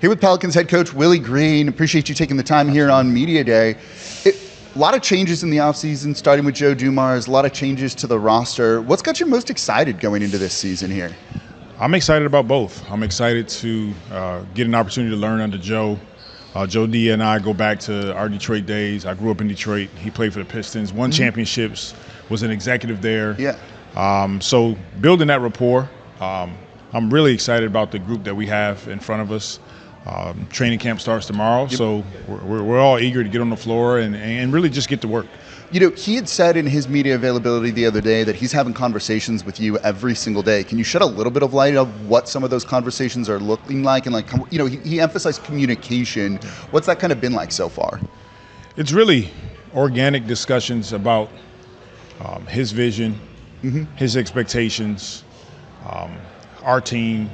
Here with Pelicans head coach Willie Green. Appreciate you taking the time here on Media Day. A lot of changes in the offseason, starting with Joe Dumars, a lot of changes to the roster. What's got you most excited going into this season here? I'm excited about both. I'm excited to get an opportunity to learn under Joe. Joe D and I go back to our Detroit days. I grew up in Detroit. He played for the Pistons, won championships, was an executive there. Yeah. So building that rapport, I'm really excited about the group that we have in front of us. Training camp starts tomorrow, so we're all eager to get on the floor and really just get to work. You know, he had said in his media availability the other day that he's having conversations with you every single day. Can you shed a little bit of light of what some of those conversations are looking like? And he emphasized communication. What's that kind of been like so far? It's really organic discussions about his vision, his expectations, our team,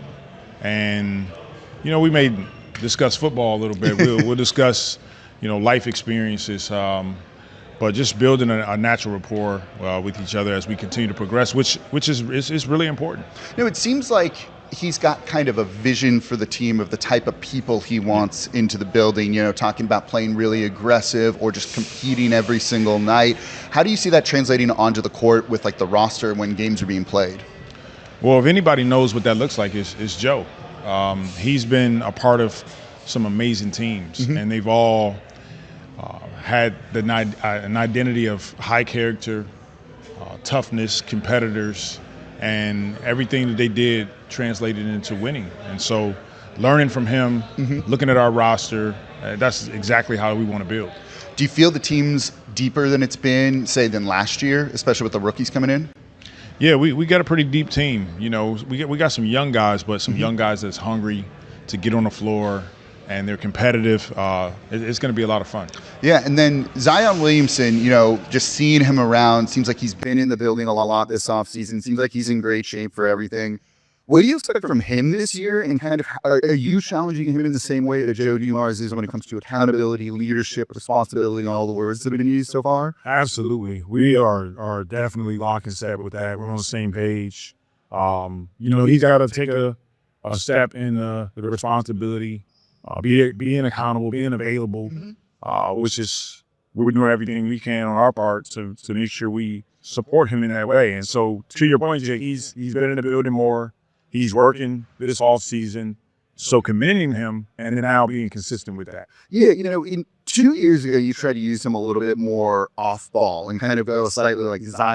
and we may discuss football a little bit. We'll discuss, life experiences, but just building a natural rapport with each other as we continue to progress, which is really important. It seems like he's got kind of a vision for the team of the type of people he wants into the building, talking about playing really aggressive or just competing every single night. How do you see that translating onto the court with the roster when games are being played? Well, if anybody knows what that looks like, it's Joe. He's been a part of some amazing teams, and they've all had an identity of high character, toughness, competitors, and everything that they did translated into winning. And so learning from him, looking at our roster, that's exactly how we want to build. Do you feel the team's deeper than it's been, say, than last year, especially with the rookies coming in? Yeah, we got a pretty deep team. We got some young guys, but some young guys that's hungry to get on the floor, and they're competitive. It's going to be a lot of fun. Yeah, and then Zion Williamson, just seeing him around, seems like he's been in the building a lot this offseason. Seems like he's in great shape for everything. What do you expect from him this year, and kind of are you challenging him in the same way that Joe Dumars is when it comes to accountability, leadership, responsibility, and all the words that have been used so far? Absolutely. We are definitely locked and step with that. We're on the same page. He's got to take a step in the responsibility, being accountable, being available, which is we're doing everything we can on our part to make sure we support him in that way. And so, to your point, Jake, he's been in the building more. He's working this off season, so commending him and then now being consistent with that. Yeah, in 2 years ago, you tried to use him a little bit more off ball and kind of go slightly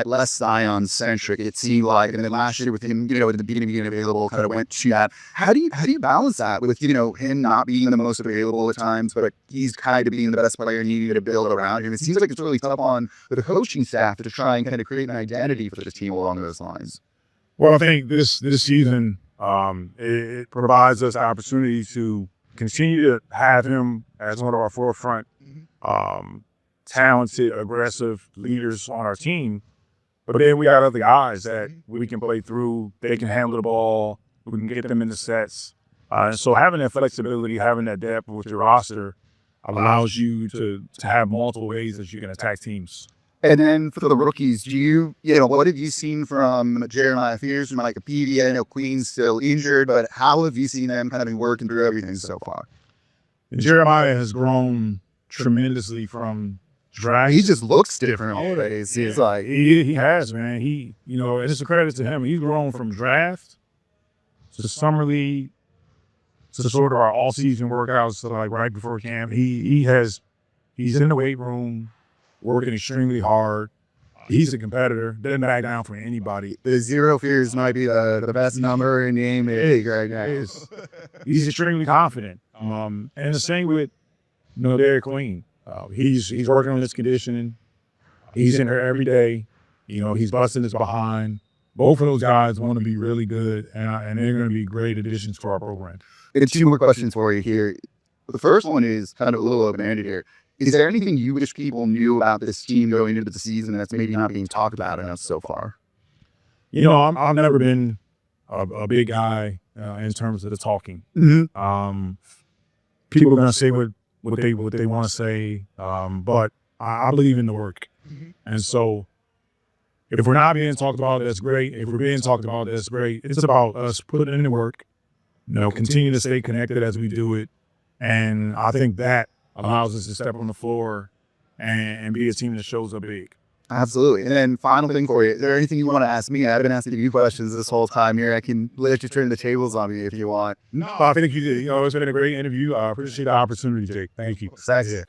less Zion centric. It seemed like, and then last year with him, at the beginning available, kind of went to that. How do you balance that with him not being the most available at times, but he's kind of being the best player and you need to build around him? It seems like it's really tough on the coaching staff to try and kind of create an identity for the team along those lines. Well, I think this season it provides us the opportunity to continue to have him as one of our forefront, talented, aggressive leaders on our team. But then we got other guys that we can play through. They can handle the ball. We can get them in the sets. And so having that flexibility, having that depth with your roster allows you to have multiple ways that you can attack teams. And then for the rookies, what have you seen from Jeremiah Fears and Micah Peavy? I know Queen's still injured, but how have you seen them kind of working through everything so far? Jeremiah has grown tremendously from draft. He just looks different always. He's like he has, man. And it's a credit to him. He's grown from draft to summer league to sort of our all-season workouts, right before camp. He's in the weight room, working extremely hard. He's a competitor, doesn't back down for anybody. The 0 fears might be the best number in the NBA right now. He's extremely confident. And the same with Derik Queen. He's working on his conditioning. He's in here every day. He's busting his behind. Both of those guys want to be really good, and they're going to be great additions to our program. And 2 more questions for you here. The first one is kind of a little open-ended here. Is there anything you wish people knew about this team going into the season that's maybe not being talked about enough so far? I've never been a big guy in terms of the talking. People are going to say what they want to say, but I believe in the work. And so if we're not being talked about, that's great. If we're being talked about, that's great. It's about us putting in the work, continue to stay connected as we do it, And I think that allows us to step on the floor and be a team that shows up big. Absolutely. And then final thing for you, is there anything you want to ask me? I've been asking you questions this whole time here. I can let you turn the tables on me if you want. No, I think you did. It's been a great interview. I appreciate the opportunity, Jake. Thank you. Thanks.